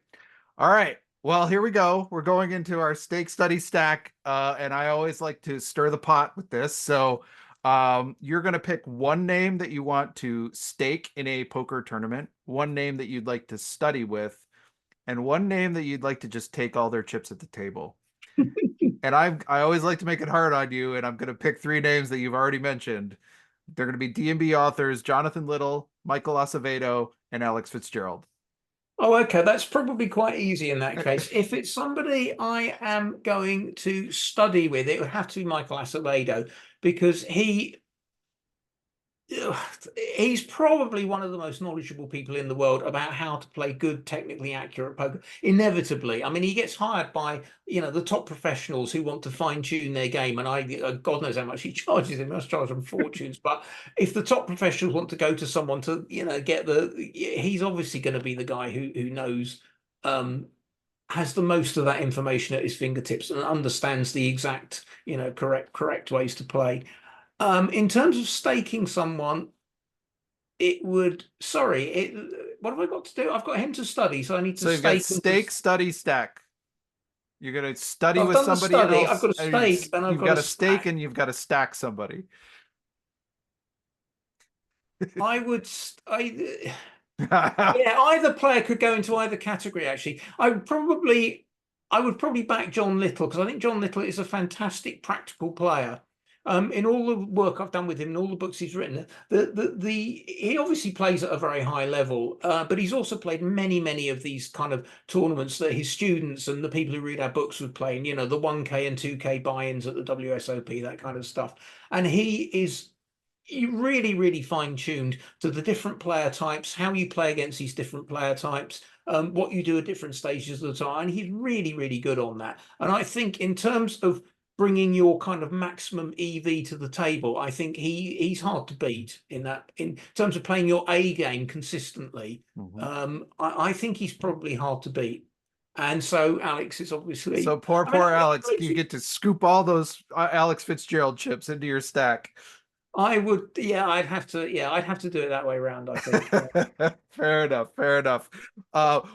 All right. Well, here we go. We're going into our stake study stack, and I always like to stir the pot with this. So you're going to pick one name that you want to stake in a poker tournament, one name that you'd like to study with, and one name that you'd like to just take all their chips at the table. And I always like to make it hard on you, and I'm going to pick 3 names that you've already mentioned. They're going to be D&B authors, Jonathan Little, Michael Acevedo, and Alex Fitzgerald. Oh, okay. That's probably quite easy in that case. If it's somebody I am going to study with, it would have to be Michael Acevedo, because he's probably one of the most knowledgeable people in the world about how to play good, technically accurate poker. Inevitably, I mean, he gets hired by the top professionals who want to fine tune their game, and God knows how much he charges them. He must charge them fortunes. But if the top professionals want to go to someone to he's obviously going to be the guy who knows. Has the most of that information at his fingertips and understands the exact correct ways to play. In terms of staking someone, what have I got to do? I've got him to study, so I need to So you've got stake, study, stack. You're going to study with somebody else. I've got a stake, and you've got a stake, and you've got to stack somebody. Either player could go into either category. Actually, I would probably back John Little, because I think John Little is a fantastic practical player. In all the work I've done with him and all the books he's written, he obviously plays at a very high level, but he's also played many of these kind of tournaments that his students and the people who read our books would play in, the 1K and 2K buy-ins at the WSOP, that kind of stuff. And he is really fine-tuned to the different player types, how you play against these different player types, what you do at different stages of the time. And he's really good on that. And I think in terms of bringing your kind of maximum EV to the table, I think he's hard to beat in terms of playing your A game consistently. I think he's probably hard to beat. And so Alex is obviously. So poor Alex. You get to scoop all those Alex Fitzgerald chips into your stack. I would, I'd have to do it that way around, I think. Fair enough.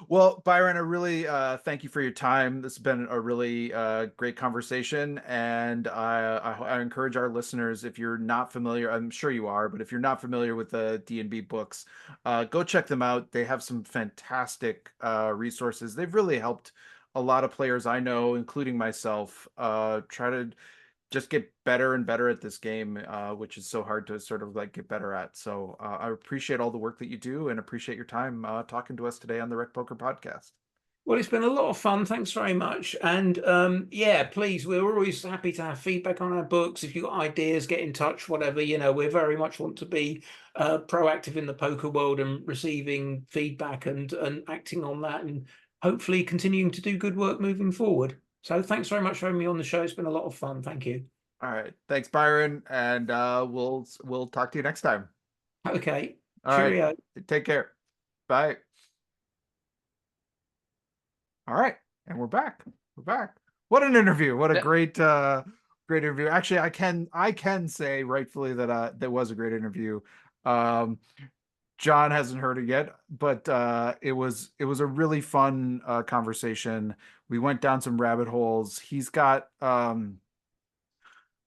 Well, Byron, I really thank you for your time. This has been a really great conversation, and I encourage our listeners, if you're not familiar, I'm sure you are, but if you're not familiar with the D&B books, go check them out. They have some fantastic resources. They've really helped a lot of players I know, including myself, try to just get better and better at this game, which is so hard to sort of like get better at. So I appreciate all the work that you do, and appreciate your time talking to us today on the RecPoker podcast. Well, it's been a lot of fun. Thanks very much. And please, we're always happy to have feedback on our books. If you've got ideas, get in touch, whatever. We very much want to be proactive in the poker world and receiving feedback and acting on that, and hopefully continuing to do good work moving forward. So thanks very much for having me on the show. It's been a lot of fun. Thank you. All right. Thanks, Byron. And we'll talk to you next time. Okay. All Cheerio. right. Take care. Bye. All right. And we're back. What an interview. What a great interview. Actually, I can say rightfully that that was a great interview. John hasn't heard it yet, but it was a really fun conversation. We went down some rabbit holes. He's got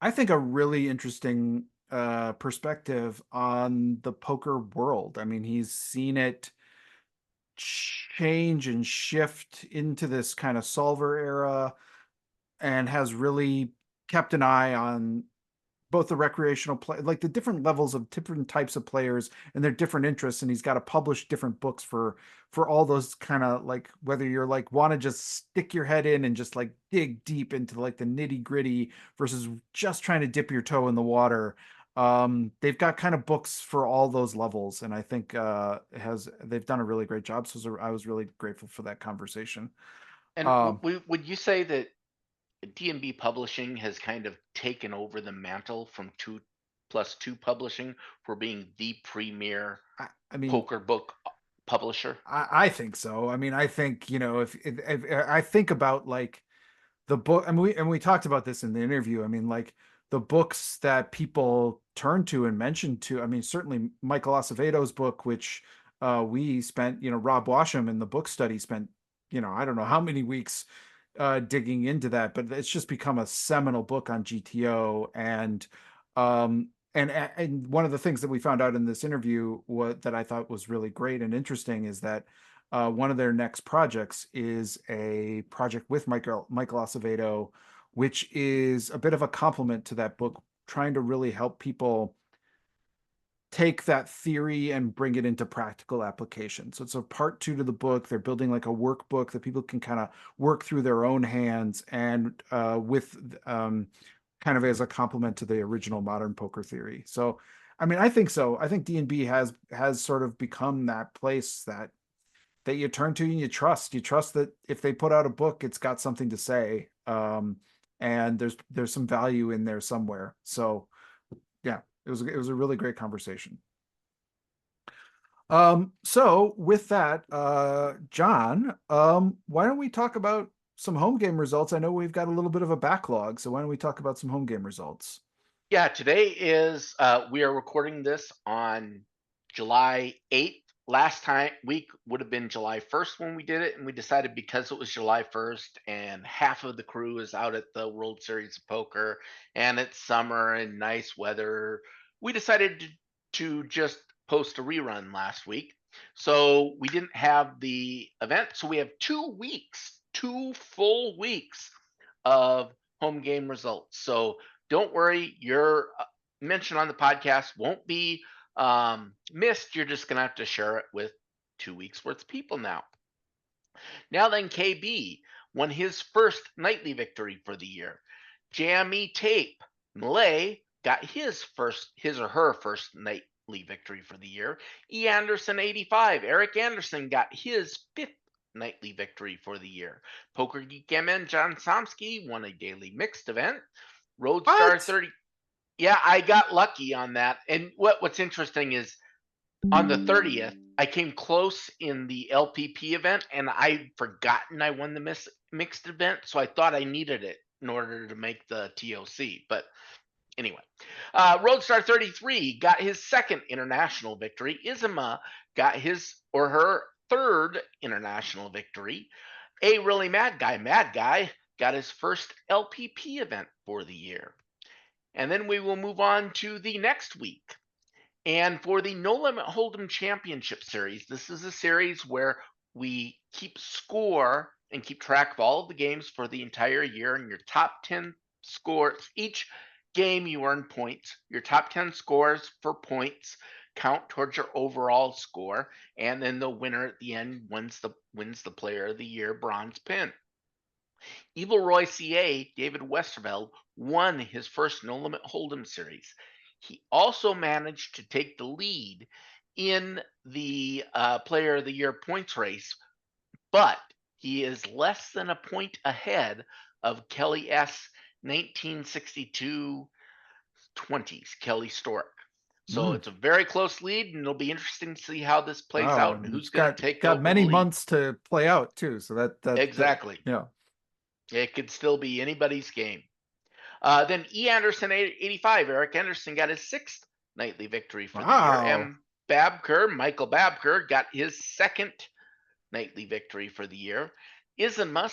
I think a really interesting perspective on the poker world. I mean, he's seen it change and shift into this kind of solver era and has really kept an eye on both the recreational play, like the different levels of different types of players and their different interests. And he's got to publish different books for all those kind of, like, whether you're like want to just stick your head in and just like dig deep into like the nitty gritty versus just trying to dip your toe in the water. They've got kind of books for all those levels, and I think they've done a really great job. So I was really grateful for that conversation. And Um, would you say that D&B Publishing has kind of taken over the mantle from 2+2 Publishing for being the premier I mean, poker book publisher? I think so. I mean, I think, if I think about like the book, and we talked about this in the interview. I mean, like the books that people turn to and mention to. I mean, certainly Michael Acevedo's book, which we spent, Rob Washam in the book study spent, I don't know how many weeks digging into that, but it's just become a seminal book on GTO. And one of the things that we found out in this interview, that I thought was really great and interesting, is that one of their next projects is a project with Michael Acevedo, which is a bit of a complement to that book, trying to really help people take that theory and bring it into practical application. So it's a part 2 to the book. They're building like a workbook that people can kind of work through their own hands, and with kind of as a complement to the original modern poker theory. So, I mean, I think so. I think D&B has sort of become that place that you turn to and you trust. You trust that if they put out a book, it's got something to say, and there's some value in there somewhere. So, yeah, it was a really great conversation. So with that, John, why don't we talk about some home game results? I know we've got a little bit of a backlog, so why don't we talk about some home game results? Yeah, today is we are recording this on July 8th. Last time week would have been July 1st when we did it, and we decided because it was July 1st and half of the crew is out at the World Series of Poker and it's summer and nice weather, we decided to just post a rerun last week. So we didn't have the event, so we have 2 weeks, 2 full weeks of home game results. So don't worry, your mention on the podcast won't be missed. You're just going to have to share it with 2 weeks worth of people now. Now then, KB won his first nightly victory for the year. Jammy Tape Malay got his or her first nightly victory for the year. E. Anderson 85, Eric Anderson got his 5th nightly victory for the year. Poker Geek MN John Somsky won a daily mixed event. Roadstar 30. Yeah, I got lucky on that. And what's interesting is on the 30th, I came close in the LPP event and I'd forgotten I won the mixed event. So I thought I needed it in order to make the TOC. But anyway, Roadstar 33 got his 2nd international victory. Izuma got his or her 3rd international victory. A Really Mad Guy got his first LPP event for the year. And then we will move on to the next week. And for the No Limit Hold'em Championship Series, this is a series where we keep score and keep track of all of the games for the entire year, and your top 10 scores. Each game you earn points. Your top 10 scores for points count towards your overall score, and then the winner at the end wins the Player of the Year bronze pin. Evil Roy CA, David Westerveld, won his first No Limit Hold'em series. He also managed to take the lead in the Player of the Year points race, but he is less than a point ahead of Kelly S. 1962 20s, Kelly Stork. So it's a very close lead, and it'll be interesting to see how this plays out and who's going to take over many the lead. months to play out too. So that exactly. Yeah. It could still be anybody's game. Then E. Anderson 85, Eric Anderson got his 6th nightly victory for the year. M. Michael Babker got his 2nd nightly victory for the year. Izuma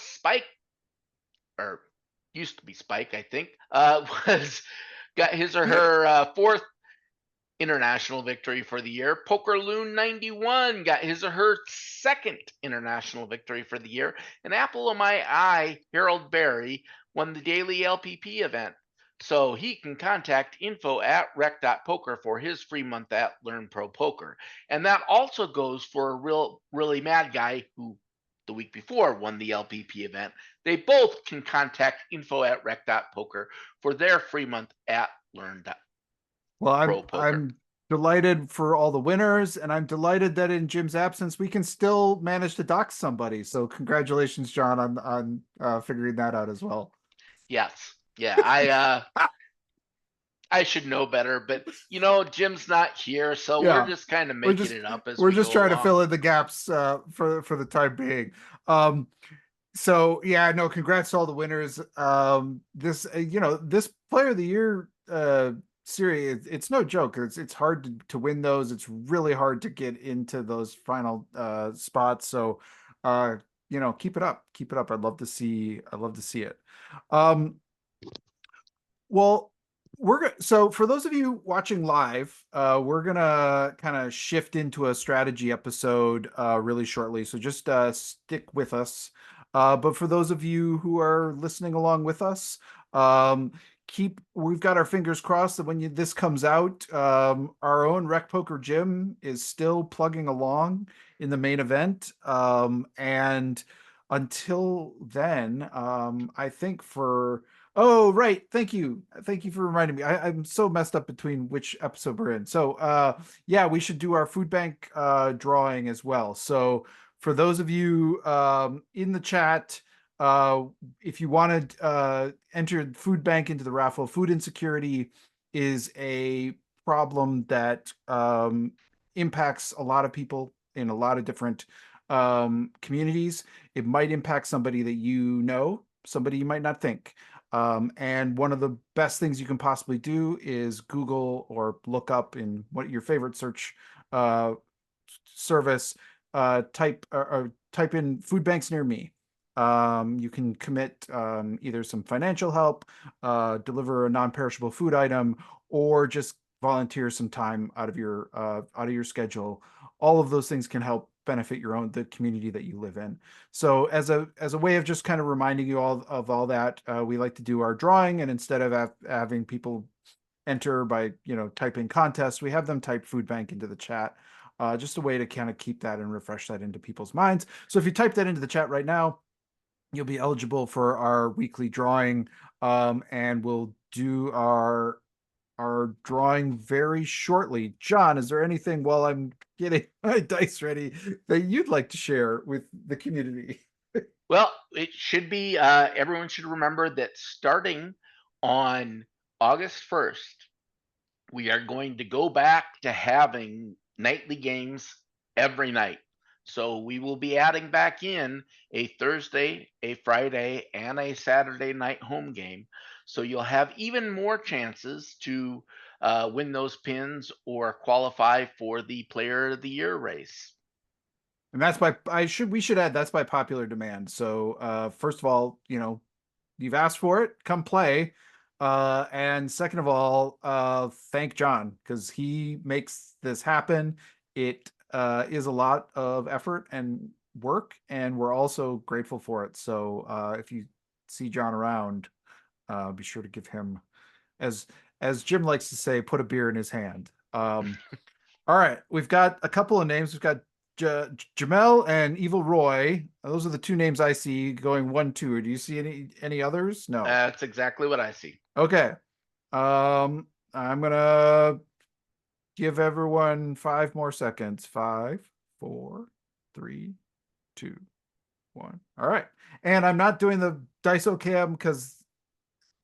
used to be Spike, I think, was got his or her fourth international victory for the year. Poker Loon 91 got his or her second international victory for the year. And Apple of My Eye, Harold Berry, won the daily LPP event. So he can contact info@rec.poker for his free month at Learn Pro Poker. And that also goes for a really mad guy who the week before won the LPP event. They both can contact info@rec.poker for their free month at Learn. Well, I'm delighted for all the winners, and I'm delighted that in Jim's absence we can still manage to dox somebody. So congratulations, John, on figuring that out as well. Yes, yeah, I should know better, but Jim's not here, so we're just kind of making it up as we're we just go trying along. to fill in the gaps for the time being. So yeah, no, congrats to all the winners. This this Player of the Year series, it's no joke. It's hard to win those. It's really hard to get into those final spots. So keep it up. I'd love to see it. Well, so for those of you watching live, we're gonna kind of shift into a strategy episode really shortly. So just stick with us. But for those of you who are listening along with us, we've got our fingers crossed that when this comes out, our own RecPoker Jim is still plugging along in the main event. And until then, I think oh, right. Thank you for reminding me. I'm so messed up between which episode we're in. So yeah, we should do our food bank drawing as well. So for those of you in the chat, if you want to enter food bank into the raffle, food insecurity is a problem that impacts a lot of people in a lot of different communities. It might impact somebody that somebody you might not think. And one of the best things you can possibly do is Google or look up in what your favorite search service, type in food banks near me. You can commit either some financial help, deliver a non-perishable food item, or just volunteer some time out of your schedule. All of those things can help benefit the community that you live in. So as a way of just kind of reminding you all of all that, we like to do our drawing, and instead of having people enter by typing contest, we have them type food bank into the chat. Just a way to kind of keep that and refresh that into people's minds. So if you type that into the chat right now, you'll be eligible for our weekly drawing, and we'll do our drawing very shortly. John, is there anything while I'm getting my dice ready that you'd like to share with the community? Well, it should be, everyone should remember that starting on August 1st, we are going to go back to having nightly games every night. So we will be adding back in a Thursday, a Friday, and a Saturday night home game. So you'll have even more chances to win those pins or qualify for the Player of the Year race. And that's we should add that's by popular demand. So first of all, you've asked for it, come play. And second of all, thank John, because he makes this happen. It is a lot of effort and work, and we're also grateful for it. So if you see John around, be sure to give him, as Jim likes to say, put a beer in his hand. All right, we've got a couple of names. We've got Jamel and Evil Roy. Those are the two names I see going 1-2. Do you see any others? No. That's exactly what I see. Okay. I'm gonna give everyone 5 more seconds. 5, 4, 3, 2, 1. All right. And I'm not doing the Dice cam because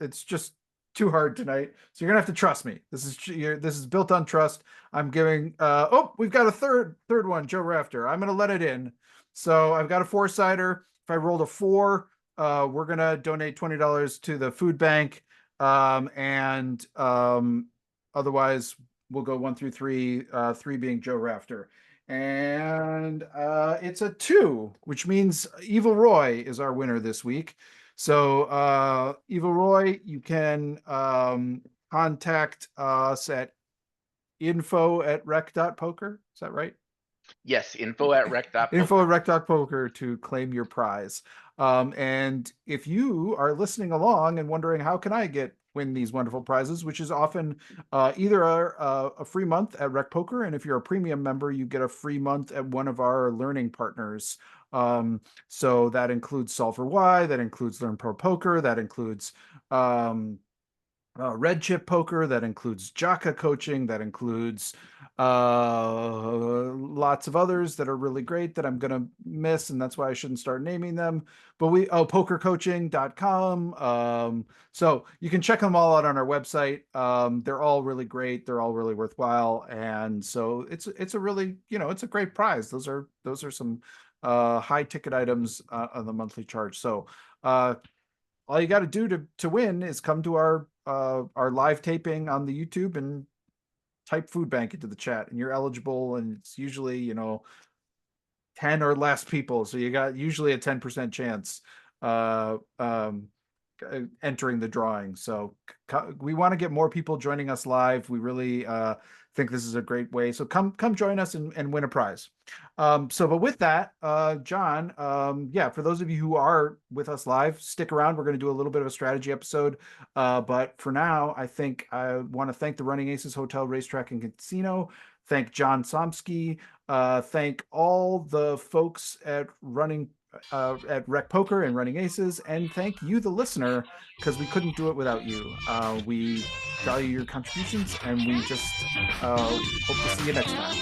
it's just too hard tonight. So you're gonna have to trust me. This is built on trust. I'm giving we've got a third one, Joe Rafter. I'm gonna let it in. So I've got a 4-sider. If I rolled a 4, we're gonna donate $20 to the food bank. And otherwise we'll go 1 through 3, 3 being Joe Rafter. And it's a 2, which means Evil Roy is our winner this week. So Evil Roy, you can contact us at info@rec.poker. Is that right? Yes, info@rec.poker. Info@rec.poker to claim your prize. And if you are listening along and wondering how can I win these wonderful prizes, which is often either a free month at RecPoker, and if you're a premium member, you get a free month at one of our learning partners. So that includes Solve for Why, that includes Learn Pro Poker, that includes Red Chip Poker, that includes Jaka Coaching, that includes lots of others that are really great that I'm gonna miss, and that's why I shouldn't start naming them. But pokercoaching.com. So you can check them all out on our website. They're all really great, they're all really worthwhile, and so it's a really, it's a great prize. Those are some high ticket items on the monthly charge. So all you got to do to win is come to our live taping on the YouTube and type food bank into the chat, and you're eligible. And it's usually 10 or less people, so you got usually a 10% chance entering the drawing. So we want to get more people joining us live. We really think this is a great way. So come join us and win a prize. But with that, John, for those of you who are with us live, stick around. We're going to do a little bit of a strategy episode. But for now, I think I want to thank the Running Aces Hotel, Racetrack, and Casino. Thank John Somsky. Thank all the folks at RecPoker and Running Aces, and thank you, the listener, because we couldn't do it without you. We value your contributions, and we just hope to see you next time.